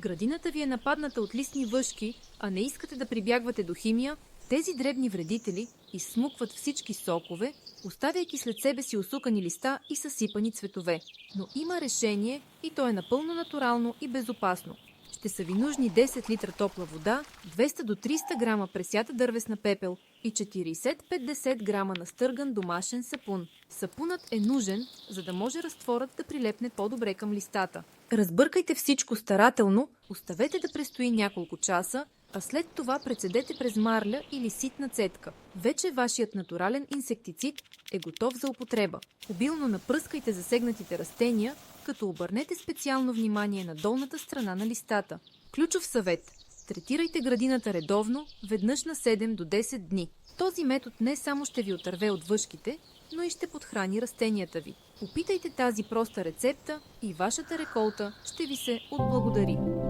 Градината ви е нападната от листни въшки, а не искате да прибягвате до химия, тези дребни вредители изсмукват всички сокове, оставяйки след себе си усукани листа и съсипани цветове. Но има решение и то е напълно натурално и безопасно. Ще са ви нужни 10 литра топла вода, 200 до 300 грама пресята дървесна пепел и 40-50 грама настърган домашен сапун. Сапунът е нужен, за да може разтворът да прилепне по-добре към листата. Разбъркайте всичко старателно, оставете да престои няколко часа, а след това прецедете през марля или ситна цедка. Вече вашият натурален инсектицид е готов за употреба. Обилно напръскайте засегнатите растения, като обърнете специално внимание на долната страна на листата. Ключов съвет: третирайте градината редовно, веднъж на 7 до 10 дни. Този метод не само ще ви отърве от въшките, но и ще подхрани растенията ви. Опитайте тази проста рецепта и вашата реколта ще ви се отблагодари.